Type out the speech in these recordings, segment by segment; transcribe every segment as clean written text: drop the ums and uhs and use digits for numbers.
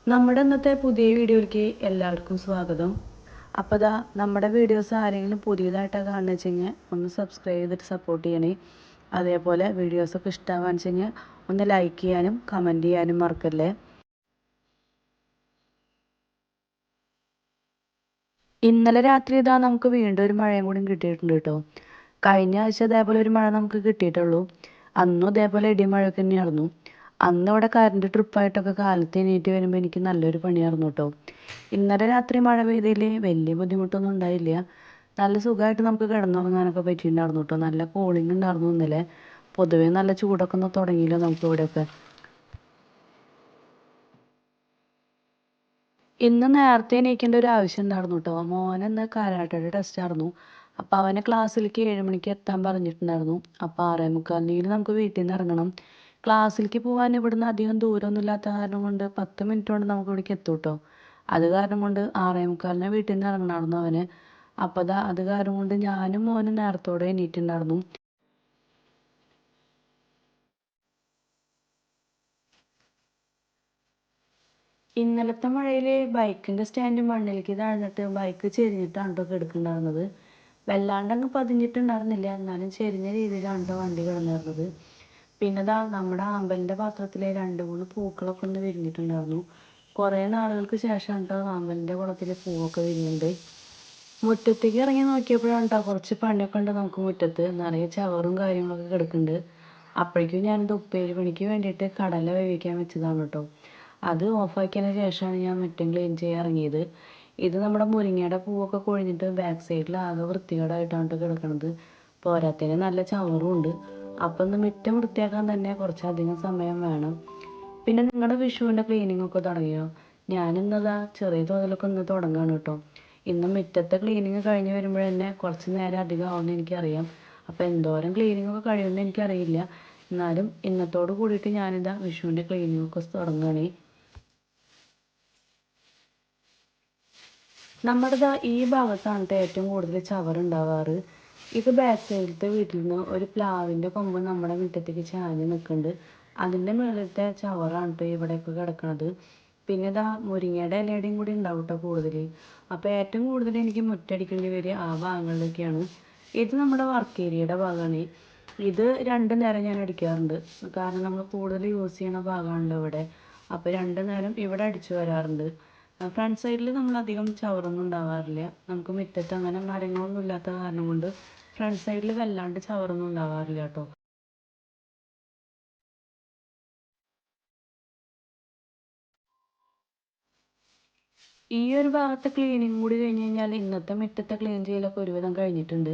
നമ്മുടെ ഇന്നത്തെ പുതിയ വീഡിയോയിലേക്ക് എല്ലാവർക്കും സ്വാഗതം. അപ്പോൾ നമ്മുടെ വീഡിയോസ് ആരെങ്കിലും പുതിയതായിട്ടാണ് കാണുന്നത് വെച്ചെങ്കിൽ ഒന്ന് സബ്സ്ക്രൈബ് ചെയ്തിട്ട് സപ്പോർട്ട് ചെയ്യണേ. അതേപോലെ വീഡിയോസൊക്കെ ഇഷ്ടമാണെന്ന് വെച്ചെങ്കിൽ ഒന്ന് ലൈക്ക് ചെയ്യാനും കമൻറ്റ് ചെയ്യാനും മറക്കല്ലേ. ഇന്നലെ രാത്രി നമുക്ക് വീണ്ടും ഒരു മഴയും കൂടി കിട്ടിയിട്ടുണ്ട് കേട്ടോ. കഴിഞ്ഞ ആഴ്ച ഇതേപോലെ ഒരു മഴ നമുക്ക് കിട്ടിയിട്ടുള്ളൂ. അന്നും ഇതേപോലെ ഇടിമഴയൊക്കെ തന്നെയായിരുന്നു. അന്ന് ഇവിടെ കറണ്ട് ട്രിപ്പായിട്ടൊക്കെ കാലത്ത് എണീറ്റ് വരുമ്പോൾ എനിക്ക് നല്ലൊരു പണിയായിരുന്നു കേട്ടോ. ഇന്നലെ രാത്രി മഴ പെയ്തതിൽ വലിയ ബുദ്ധിമുട്ടൊന്നും ഉണ്ടായില്ല. നല്ല സുഖമായിട്ട് നമുക്ക് കിടന്നുറങ്ങാനൊക്കെ പറ്റിയിട്ടുണ്ടായിരുന്നു കേട്ടോ. നല്ല കൂളിംഗ് ഉണ്ടായിരുന്നു ഇന്നലെ. പൊതുവേ നല്ല ചൂടൊക്കെ ഒന്ന് തുടങ്ങിയില്ല നമുക്ക് ഇവിടെയൊക്കെ. ഇന്ന് നേരത്തെ എണീക്കേണ്ട ഒരു ആവശ്യം ഉണ്ടായിരുന്നു കേട്ടോ. മോനെന്ന് കരാട്ടയുടെ ടെസ്റ്റ് ആയിരുന്നു. അപ്പോൾ അവനെ ക്ലാസ്സിലേക്ക് 7 മണിക്ക് എത്താൻ പറഞ്ഞിട്ടുണ്ടായിരുന്നു. അപ്പോൾ 6:45 നമുക്ക് വീട്ടിൽ നിന്ന് ഇറങ്ങണം. ക്ലാസ്സിലേക്ക് പോകാൻ ഇവിടുന്ന് അധികം ദൂരമൊന്നും ഇല്ലാത്ത കാരണം കൊണ്ട് 10 മിനിറ്റ് കൊണ്ട് നമുക്ക് ഇവിടേക്ക് എത്തും കേട്ടോ. അത് കാരണം കൊണ്ട് 6:45 വീട്ടിൽ നിന്ന് ഇറങ്ങണമായിരുന്നു അവന്. അപ്പോൾ അത് കാരണം കൊണ്ട് ഞാനും മോനും നേരത്തോടെ എണീറ്റുണ്ടായിരുന്നു. ഇന്നലത്തെ മഴയിൽ ബൈക്കിൻ്റെ സ്റ്റാൻഡ് മണ്ണിലേക്ക് താഴ്ന്നിട്ട് ബൈക്ക് ചെരിഞ്ഞിട്ടാണ് കേട്ടോ കിടക്കുന്നുണ്ടായിരുന്നത്. വല്ലാണ്ടങ്ങ് പതിഞ്ഞിട്ടുണ്ടായിരുന്നില്ല, എന്നാലും ചെരിഞ്ഞ രീതിയിലാണ് കേട്ടോ വണ്ടി കിടന്നിരുന്നത്. പിന്നെ നമ്മുടെ ആമ്പലിൻ്റെ പാത്രത്തിൽ 2-3 പൂക്കളൊക്കെ ഒന്ന് വിരിഞ്ഞിട്ടുണ്ടായിരുന്നു. കുറേ നാളുകൾക്ക് ശേഷമാണ് കേട്ടോ ആമ്പലിൻ്റെ കുളത്തിൽ പൂവൊക്കെ വിരിഞ്ഞിട്ടുണ്ട്. മുറ്റത്തേക്ക് ഇറങ്ങി നോക്കിയപ്പോഴാണ് കേട്ടോ കുറച്ച് പണിയൊക്കെ ഉണ്ട് നമുക്ക് മുറ്റത്ത്. നിറയെ ചവറും കാര്യങ്ങളൊക്കെ കിടക്കുന്നുണ്ട്. അപ്പോഴേക്കും ഞാനിത് ഉപ്പേരി പണിക്ക് വേണ്ടിയിട്ട് കടല വേവിക്കാൻ വെച്ചതാണ് കേട്ടോ. അത് ഓഫാക്കിയതിന് ശേഷമാണ് ഞാൻ മുറ്റം ക്ലീൻ ചെയ്യാൻ ഇറങ്ങിയത്. ഇത് നമ്മുടെ മുരിങ്ങയുടെ പൂവൊക്കെ കൊഴിഞ്ഞിട്ട് ബാക്ക് സൈഡിൽ ആകെ വൃത്തികേടായിട്ടാണ് കിടക്കുന്നത്. പോരാത്തതിന് നല്ല ചവറും ഉണ്ട്. അപ്പം ഒന്ന് മുറ്റം വൃത്തിയാക്കാൻ തന്നെ കുറച്ചധികം സമയം വേണം. പിന്നെ നിങ്ങളുടെ വിഷുവിൻ്റെ ക്ലീനിങ് ഒക്കെ തുടങ്ങിയോ? ഞാനിന്നതാ ചെറിയ തോതിലൊക്കെ ഒന്ന് തുടങ്ങുകയാണ് കേട്ടോ. ഇന്ന് മുറ്റത്തെ ക്ലീനിങ് കഴിഞ്ഞ് വരുമ്പോൾ തന്നെ കുറച്ച് നേരം അധികം ആവുമെന്ന് എനിക്കറിയാം. അപ്പോൾ എന്തോരം ക്ലീനിങ് ഒക്കെ കഴിയുമെന്ന് എനിക്കറിയില്ല. എന്നാലും ഇന്നത്തോട് കൂടിയിട്ട് ഞാനിതാ വിഷുവിൻ്റെ ക്ലീനിങ് ഒക്കെ തുടങ്ങുകയാണ്. നമ്മുടെ ഈ ഭാഗത്താണ് ഏറ്റവും കൂടുതൽ ചവറുണ്ടാവാറ്. ഇത് ബാക്ക് സൈഡിലത്തെ വീട്ടിൽ നിന്ന് ഒരു പ്ലാവിൻ്റെ കൊമ്പ് നമ്മുടെ മുറ്റത്തേക്ക് ചാഞ്ഞ് നിൽക്കുന്നുണ്ട്. അതിൻ്റെ മുകളിലത്തെ ചവറാണ് കേട്ടോ ഇവിടെയൊക്കെ കിടക്കുന്നത്. പിന്നെ മുരിങ്ങയുടെ ഇലയുടെയും കൂടി ഉണ്ടാവും കേട്ടോ കൂടുതൽ. അപ്പോൾ ഏറ്റവും കൂടുതൽ എനിക്ക് മുറ്റടിക്കേണ്ടി വരിക ആ ഭാഗങ്ങളിലൊക്കെയാണ്. ഇത് നമ്മുടെ വർക്ക് ഏരിയയുടെ ഭാഗമാണ്. ഇത് 2 നേരം ഞാൻ അടിക്കാറുണ്ട്. കാരണം നമ്മൾ കൂടുതൽ യൂസ് ചെയ്യുന്ന ഭാഗമാണല്ലോ ഇവിടെ. അപ്പോൾ 2 നേരം ഇവിടെ അടിച്ചു വരാറുണ്ട്. ഫ്രണ്ട് സൈഡിൽ നമ്മളധികം ചവറൊന്നും ഉണ്ടാവാറില്ല. നമുക്ക് മുറ്റത്ത് അങ്ങനെ മരങ്ങളൊന്നും ഇല്ലാത്ത കാരണം കൊണ്ട് ഫ്രണ്ട് സൈഡിൽ വല്ലാണ്ട് ചവറൊന്നും ഉണ്ടാവാറില്ല കേട്ടോ. ഈ ഒരു ഭാഗത്തെ ക്ലീനിങ് കൂടി കഴിഞ്ഞ് കഴിഞ്ഞാൽ ഇന്നത്തെ മുറ്റത്തെ ക്ലീൻ ചെയ്യലൊക്കെ ഒരുവിധം കഴിഞ്ഞിട്ടുണ്ട്.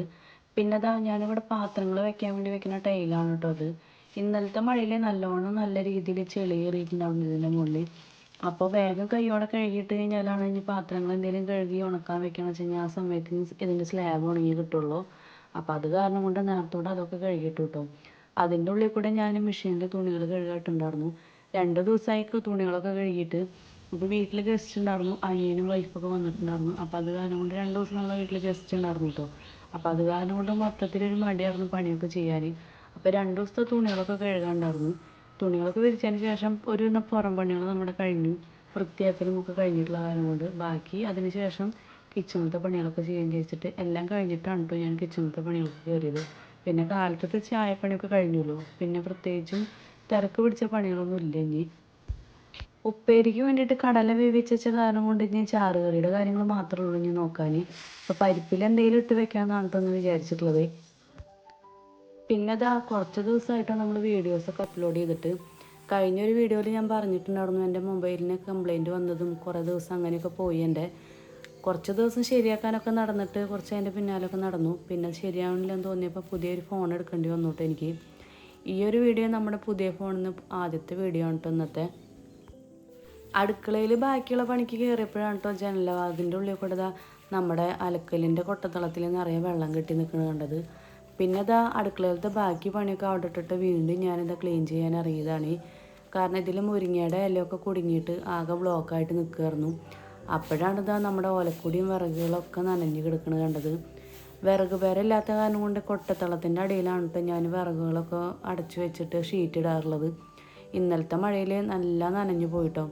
പിന്നെ ഞാനിവിടെ പാത്രങ്ങൾ വെക്കാൻ വേണ്ടി വെക്കുന്ന ടൈലാണ് കേട്ടോ അത്. ഇന്നലത്തെ മഴയിൽ നല്ല രീതിയിൽ ചെളി കയറിയിട്ടുണ്ടാവും ഇതിൻ്റെ മുകളിൽ. അപ്പോൾ വേഗം കൈയോടെ കഴുകിയിട്ട് കഴിഞ്ഞാലാണ് ഇനി പാത്രങ്ങൾ എന്തെങ്കിലും കഴുകി ഉണക്കാൻ വെക്കുകയെന്ന് വെച്ച് കഴിഞ്ഞാൽ ആ സമയത്ത് ഇതിൻ്റെ സ്ലാബ് ഉണങ്ങി കിട്ടുള്ളൂ. അപ്പോൾ അത് കാരണം കൊണ്ട് നേരത്തോടെ അതൊക്കെ കഴുകിയിട്ട് കിട്ടോ. അതിൻ്റെ ഉള്ളിൽ കൂടെ ഞാൻ മെഷീനിൽ തുണികൾ കഴുകിയിട്ടുണ്ടായിരുന്നു. 2 ദിവസമായി തുണികളൊക്കെ കഴുകിയിട്ട്. അപ്പോൾ വീട്ടിൽ ഗസ്റ്റ് ഉണ്ടായിരുന്നു, അനിയനും വൈഫൊക്കെ വന്നിട്ടുണ്ടായിരുന്നു. അപ്പോൾ അത് കാരണം കൊണ്ട് 2 ദിവസം നമ്മളെ വീട്ടിൽ ഗസ്റ്റ് ഉണ്ടായിരുന്നു കേട്ടോ. അപ്പോൾ അത് കാരണം കൊണ്ട് മൊത്തത്തിലൊരു മടിയായിരുന്നു പണിയൊക്കെ ചെയ്യാൻ. അപ്പോൾ 2 ദിവസത്തെ തുണികളൊക്കെ കഴുകാനുണ്ടായിരുന്നു. തുണികളൊക്കെ വിരിച്ചതിന് ശേഷം ഒരു പുറം പണികൾ നമ്മുടെ കഴിഞ്ഞു. വൃത്തിയാക്കലും ഒക്കെ കഴിഞ്ഞിട്ടുള്ള കാരണം കൊണ്ട് ബാക്കി അതിന് ശേഷം കിച്ചണത്തെ പണികളൊക്കെ ചെയ്യാൻ വെച്ചിട്ട് എല്ലാം കഴിഞ്ഞിട്ടാണ് കേട്ടോ ഞാൻ കിച്ചണത്തെ പണികൾക്ക് കയറിയത്. പിന്നെ കാലത്തത്തെ ചായപ്പണിയൊക്കെ കഴിഞ്ഞല്ലോ. പിന്നെ പ്രത്യേകിച്ചും തിരക്ക് പിടിച്ച പണികളൊന്നും ഇല്ല ഇനി. ഉപ്പേരിക്ക് വേണ്ടിയിട്ട് കടല വേവിച്ച കാരണം കൊണ്ട് ഇനി ചാറ് കറിയുടെ കാര്യങ്ങൾ മാത്രമേ ഉള്ളൂ ഇനി നോക്കാൻ. അപ്പോൾ പരിപ്പിൽ എന്തെങ്കിലും ഇട്ട് വെക്കാമെന്നാണ് കേട്ടോ ഒന്ന് വിചാരിച്ചിട്ടുള്ളത്. പിന്നെ കുറച്ച് ദിവസമായിട്ടാണ് നമ്മൾ വീഡിയോസൊക്കെ അപ്ലോഡ് ചെയ്തിട്ട്. കഴിഞ്ഞൊരു വീഡിയോയിൽ ഞാൻ പറഞ്ഞിട്ടുണ്ടായിരുന്നു എൻ്റെ മൊബൈലിന് കംപ്ലൈൻറ്റ് വന്നതും കുറേ ദിവസം അങ്ങനെയൊക്കെ പോയി. കുറച്ച് ദിവസം ശരിയാക്കാനൊക്കെ നടന്നിട്ട് കുറച്ച് അതിൻ്റെ പിന്നാലൊക്കെ നടന്നു. പിന്നെ ശരിയാവണില്ലെന്ന് തോന്നിയപ്പോൾ പുതിയൊരു ഫോൺ എടുക്കേണ്ടി വന്നു കേട്ടോ എനിക്ക്. ഈ ഒരു വീഡിയോ നമ്മുടെ പുതിയ ഫോണിൽ നിന്ന് ആദ്യത്തെ വീഡിയോ ആണ് കേട്ടോ ഇന്നത്തെ. അടുക്കളയിൽ ബാക്കിയുള്ള പണിക്ക് കയറിയപ്പോഴാണ് കേട്ടോ ജനലവാതിൻ്റെ ഉള്ളിൽ കൂടെ നമ്മുടെ അലക്കലിൻ്റെ കൊട്ടത്തളത്തിൽ നിറയെ വെള്ളം കെട്ടി നിൽക്കുന്നത് കണ്ടത്. പിന്നെ അടുക്കളയിലത്തെ ബാക്കി പണിയൊക്കെ അവിടെ ഇട്ടിട്ട് വീണ്ടും ഞാനിത് ക്ലീൻ ചെയ്യാൻ ഇറങ്ങിയതാണ്. കാരണം ഇതിൽ മുരിങ്ങയുടെ ഇലയൊക്കെ കുടുങ്ങിയിട്ട് ആകെ ബ്ലോക്കായിട്ട് നിൽക്കുമായിരുന്നു. അപ്പോഴാണ് നമ്മുടെ ഓലക്കൊടിയും വിറകുകളൊക്കെ നനഞ്ഞ് കിടക്കുന്നത് കണ്ടത്. വിറക് പേരല്ലാത്ത കാരണം കൊണ്ട് കൊട്ടത്തളത്തിൻ്റെ അടിയിലാണ് കേട്ടോ ഞാൻ വിറകുകളൊക്കെ അടച്ചു വെച്ചിട്ട് ഷീറ്റ് ഇടാറുള്ളത്. ഇന്നലത്തെ മഴയിൽ നല്ല നനഞ്ഞു പോയിട്ടോ.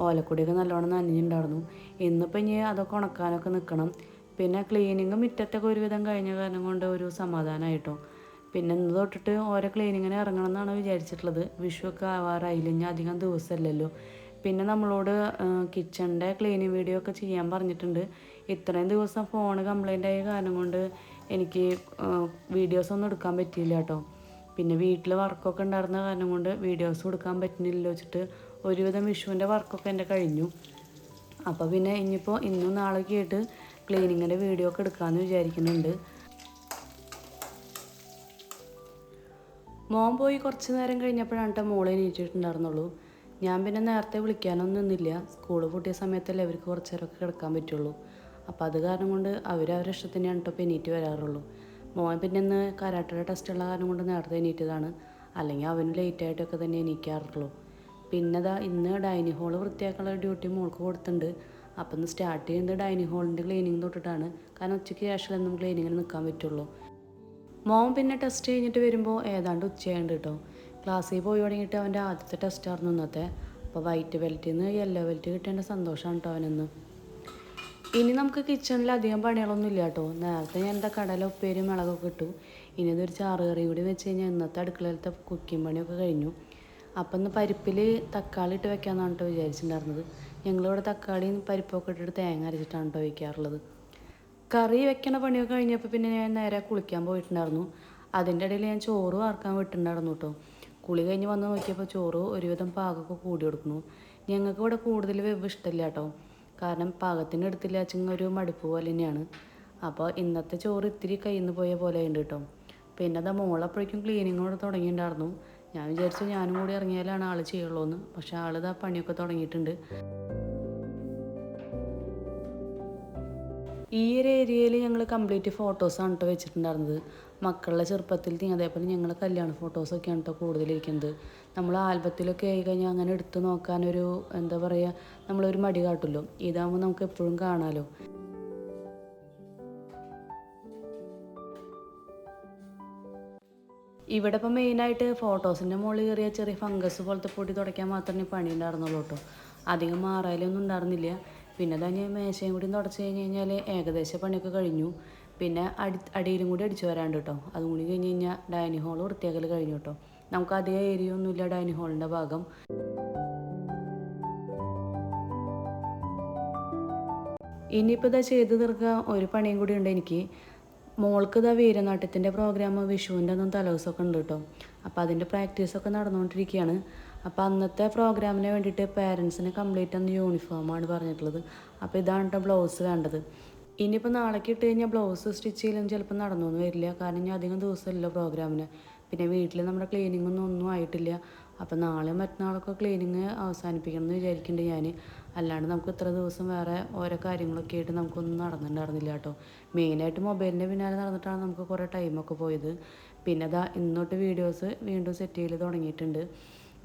ഓലക്കൊടിയൊക്കെ നല്ലോണം നനഞ്ഞിട്ടുണ്ടായിരുന്നു. ഇന്നിപ്പോൾ ഇനി അതൊക്കെ ഉണക്കാനൊക്കെ നിൽക്കണം. പിന്നെ ക്ലീനിങ് മുറ്റത്തൊക്കെ ഒരുവിധം കഴിഞ്ഞ കാരണം കൊണ്ട് ഒരു സമാധാനമായിട്ടോ. പിന്നെ ഇന്ന് തൊട്ടിട്ട് ഓരോ ക്ലീനിങ്ങിന് ഇറങ്ങണം എന്നാണ് വിചാരിച്ചിട്ടുള്ളത്. വിഷുവൊക്കെ ആവാറായില്ല, ഇനി അധികം ദിവസമല്ലല്ലോ. പിന്നെ നമ്മളോട് കിച്ചണിൻ്റെ ക്ലീനിങ് വീഡിയോ ഒക്കെ ചെയ്യാൻ പറഞ്ഞിട്ടുണ്ട്. ഇത്രയും ദിവസം ഫോൺ കംപ്ലൈൻ്റ് ആയ കാരണം കൊണ്ട് എനിക്ക് വീഡിയോസൊന്നും എടുക്കാൻ പറ്റിയില്ല കേട്ടോ. പിന്നെ വീട്ടിൽ വർക്കൊക്കെ ഉണ്ടായിരുന്ന കാരണം കൊണ്ട് വീഡിയോസ് കൊടുക്കാൻ പറ്റുന്നില്ല വെച്ചിട്ട് ഒരുവിധം വിഷുവിൻ്റെ വർക്കൊക്കെ എൻ്റെ കഴിഞ്ഞു. അപ്പോൾ പിന്നെ ഇനിയിപ്പോൾ ഇന്നും നാളെയൊക്കെ ആയിട്ട് ക്ലീനിങ്ങിൻ്റെ വീഡിയോ ഒക്കെ എടുക്കാമെന്ന് വിചാരിക്കുന്നുണ്ട്. മോൻ പോയി കുറച്ച് നേരം കഴിഞ്ഞപ്പോഴാണ് കേട്ടോ മോളെ എണീറ്റിട്ടുണ്ടായിരുന്നുള്ളൂ. ഞാൻ പിന്നെ നേരത്തെ വിളിക്കാനൊന്നും നിന്നില്ല. സ്കൂൾ പൂട്ടിയ സമയത്തല്ലേ അവർക്ക് കുറച്ച് നേരമൊക്കെ കിടക്കാൻ പറ്റുള്ളൂ. അപ്പോൾ അത് കാരണം കൊണ്ട് അവരവരുടെ ഇഷ്ടത്തിനാണ് കേട്ടോ ഇപ്പോൾ എണീറ്റ് വരാറുള്ളൂ. മോൻ പിന്നെ ഇന്ന് കരാട്ടയുടെ ടെസ്റ്റുള്ള കാരണം കൊണ്ട് നേരത്തെ എണീറ്റതാണ്. അല്ലെങ്കിൽ അവന് ലേറ്റായിട്ടൊക്കെ തന്നെ എണീക്കാറുള്ളൂ. പിന്നെ ഇന്ന് ഡൈനിങ് ഹോള് വൃത്തിയാക്കാനുള്ള ഡ്യൂട്ടി മോൾക്ക് കൊടുത്തിട്ടുണ്ട്. അപ്പം ഇന്ന് സ്റ്റാർട്ട് ചെയ്യുന്നത് ഡൈനിങ് ഹോളിൻ്റെ ക്ലീനിങ് തൊട്ടിട്ടാണ്. കാരണം ഉച്ചയ്ക്ക് ശേഷമൊന്നും ക്ലീനിങ്ങിന് നിൽക്കാൻ പറ്റുള്ളൂ. മോൻ പിന്നെ ടെസ്റ്റ് കഴിഞ്ഞിട്ട് വരുമ്പോൾ ഏതാണ്ട് ഉച്ചയായിട്ട് കേട്ടോ. ക്ലാസ്സിൽ പോയി തുടങ്ങിയിട്ട് അവൻ്റെ ആദ്യത്തെ ടെസ്റ്റായിരുന്നു ഇന്നത്തെ. അപ്പോൾ വൈറ്റ് ബെൽറ്റിൽ നിന്ന് യെല്ലോ ബെൽറ്റ് കിട്ടേണ്ട സന്തോഷമാണ് കേട്ടോ അവനെന്ന്. ഇനി നമുക്ക് കിച്ചണിൽ അധികം പണികളൊന്നും ഇല്ല കേട്ടോ. നേരത്തെ ഞാൻ എന്താ കടല ഉപ്പേരി മുളകൊക്കെ ഇട്ടു. ഇനി ഇതൊരു ചാറുകറി കൂടി വെച്ച് കഴിഞ്ഞാൽ ഇന്നത്തെ അടുക്കളയിലത്തെ കുക്കിംഗ് പണിയൊക്കെ കഴിഞ്ഞു. അപ്പം ഇന്ന് പരിപ്പിൽ തക്കാളി ഇട്ട് വെക്കാമെന്നാണ് കേട്ടോ വിചാരിച്ചിട്ടുണ്ടായിരുന്നത്. ഞങ്ങളിവിടെ തക്കാളിയും പരിപ്പൊക്കെ ഇട്ടിട്ട് തേങ്ങ അരച്ചിട്ടാണ് കേട്ടോ വയ്ക്കാറുള്ളത്. കറി വെക്കണ പണിയൊക്കെ കഴിഞ്ഞപ്പോൾ പിന്നെ ഞാൻ നേരെ കുളിക്കാൻ പോയിട്ടുണ്ടായിരുന്നു. അതിൻ്റെ ഇടയിൽ ഞാൻ ചോറ് വാർക്കാൻ വിട്ടിട്ടുണ്ടായിരുന്നു കേട്ടോ. കുളി കഴിഞ്ഞ് വന്ന് നോക്കിയപ്പോൾ ചോറ് ഒരുവിധം പാകമൊക്കെ കൂടി കൊടുക്കുന്നു. ഞങ്ങൾക്ക് ഇവിടെ കൂടുതൽ വെവ് ഇഷ്ടമില്ല കേട്ടോ. കാരണം പാകത്തിന് എടുത്തില്ല വെച്ചെങ്കിൽ ഒരു മടുപ്പ് പോലെ തന്നെയാണ്. അപ്പോൾ ഇന്നത്തെ ചോറ് ഇത്തിരി കയ്യിൽ നിന്ന് പോയ പോലെ ഉണ്ട് കേട്ടോ. പിന്നെ മോളപ്പോഴേക്കും ക്ലീനിങ്ങോട് തുടങ്ങിയിട്ടുണ്ടായിരുന്നു. ഞാൻ വിചാരിച്ചു ഞാനും കൂടി ഇറങ്ങിയാലാണ് ആൾ ചെയ്യുള്ളൂ എന്ന്. പക്ഷേ ആളിതാ പണിയൊക്കെ തുടങ്ങിയിട്ടുണ്ട്. ഈ ഒരു ഏരിയയിൽ ഞങ്ങൾ കംപ്ലീറ്റ് ഫോട്ടോസാണ് കേട്ടോ വെച്ചിട്ടുണ്ടായിരുന്നത്. മക്കളുടെ ചെറുപ്പത്തിൽ അതേപോലെ ഞങ്ങൾ കല്യാണ ഫോട്ടോസൊക്കെയാണ് കേട്ടോ കൂടുതലിരിക്കുന്നത്. നമ്മൾ ആൽബത്തിലൊക്കെ ആയി കഴിഞ്ഞാൽ അങ്ങനെ എടുത്ത് നോക്കാനൊരു എന്താ പറയുക, നമ്മളൊരു മടി കാട്ടുമല്ലോ. ഇതാകുമ്പോൾ നമുക്ക് എപ്പോഴും കാണാമല്ലോ. ഇവിടെ ഇപ്പോൾ മെയിനായിട്ട് ഫോട്ടോസിൻ്റെ മുകളിൽ കയറിയ ചെറിയ ഫംഗസ് പോലത്തെ പൊടി തുടയ്ക്കാൻ മാത്രമേ പണി ഉണ്ടായിരുന്നുള്ളൂ കേട്ടോ. അധികം മാറാലൊന്നും ഉണ്ടായിരുന്നില്ല. പിന്നെ ഞാൻ മേശയും കൂടി തുടച്ച് കഴിഞ്ഞാൽ ഏകദേശം പണിയൊക്കെ കഴിഞ്ഞു. പിന്നെ അടിയിലും കൂടി അടിച്ചു വരാണ്ട് കേട്ടോ. അതും കൂടി കഴിഞ്ഞ് കഴിഞ്ഞാൽ ഡൈനിങ് ഹോൾ വൃത്തിയാക്കൽ കഴിഞ്ഞു കേട്ടോ. നമുക്ക് അധികം ഏരിയ ഒന്നുമില്ല ഡൈനിങ് ഹോളിൻ്റെ ഭാഗം. ഇനിയിപ്പോൾ ചെയ്ത് തീർക്കുക ഒരു പണിയും കൂടി ഉണ്ട് എനിക്ക്. മോൾക്ക് വീരനാട്യത്തിൻ്റെ പ്രോഗ്രാം വിഷുവിൻ്റെ ഒന്നും തലേദിവസമൊക്കെ ഉണ്ട് കേട്ടോ. അപ്പോൾ അതിൻ്റെ പ്രാക്ടീസൊക്കെ നടന്നുകൊണ്ടിരിക്കുകയാണ്. അപ്പോൾ അന്നത്തെ പ്രോഗ്രാമിന് വേണ്ടിയിട്ട് പേരൻസിന് കംപ്ലീറ്റ് അന്ന് യൂണിഫോമാണ് പറഞ്ഞിട്ടുള്ളത്. അപ്പോൾ ഇതാണ് കേട്ടോ ബ്ലൗസ് വേണ്ടത്. ഇനിയിപ്പോൾ നാളേക്ക് ഇട്ട് കഴിഞ്ഞാൽ ബ്ലൗസ് സ്റ്റിച്ച് ചെയ്യലും ചിലപ്പോൾ നടന്നൊന്നും വരില്ല. കാരണം ഇനി അധികം ദിവസമില്ലല്ലോ പ്രോഗ്രാമിന്. പിന്നെ വീട്ടിൽ നമ്മുടെ ക്ലീനിങ്ങൊന്നും ആയിട്ടില്ല. അപ്പോൾ നാളെ മറ്റന്നാളൊക്കെ ക്ലീനിങ് അവസാനിപ്പിക്കണം എന്ന് വിചാരിക്കുന്നുണ്ട് ഞാൻ. അല്ലാണ്ട് നമുക്ക് ഇത്ര ദിവസം വേറെ ഓരോ കാര്യങ്ങളൊക്കെ ആയിട്ട് നമുക്കൊന്നും നടന്നിട്ടുണ്ടായിരുന്നില്ല കേട്ടോ. മെയിനായിട്ട് മൊബൈലിൻ്റെ പിന്നാലെ നടന്നിട്ടാണ് നമുക്ക് കുറേ ടൈമൊക്കെ പോയത്. പിന്നെ ഇന്നോട്ട് വീഡിയോസ് വീണ്ടും സെറ്റ് ചെയ്ത് തുടങ്ങിയിട്ടുണ്ട്.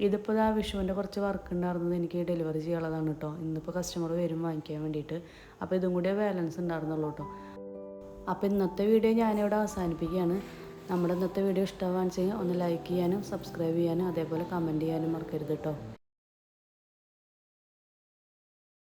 ഇതിപ്പോൾ വിഷുവിൻ്റെ കുറച്ച് വർക്ക് ഉണ്ടായിരുന്നത് എനിക്ക് ഡെലിവറി ചെയ്യാനുള്ളതാണ് കേട്ടോ. ഇന്നിപ്പോൾ കസ്റ്റമർ വരും വാങ്ങിക്കാൻ വേണ്ടിയിട്ട്. അപ്പോൾ ഇതും കൂടിയേ ബാലൻസ് ഉണ്ടായിരുന്നുള്ളൂ കേട്ടോ. അപ്പോൾ ഇന്നത്തെ വീഡിയോ ഞാനിവിടെ അവസാനിപ്പിക്കുകയാണ്. നമ്മുടെ ഇന്നത്തെ വീഡിയോ ഇഷ്ടമാണെന്ന് വെച്ചാൽ ഒന്ന് ലൈക്ക് ചെയ്യാനും സബ്സ്ക്രൈബ് ചെയ്യാനും അതേപോലെ കമൻറ്റ് ചെയ്യാനും മറക്കരുത് കേട്ടോ.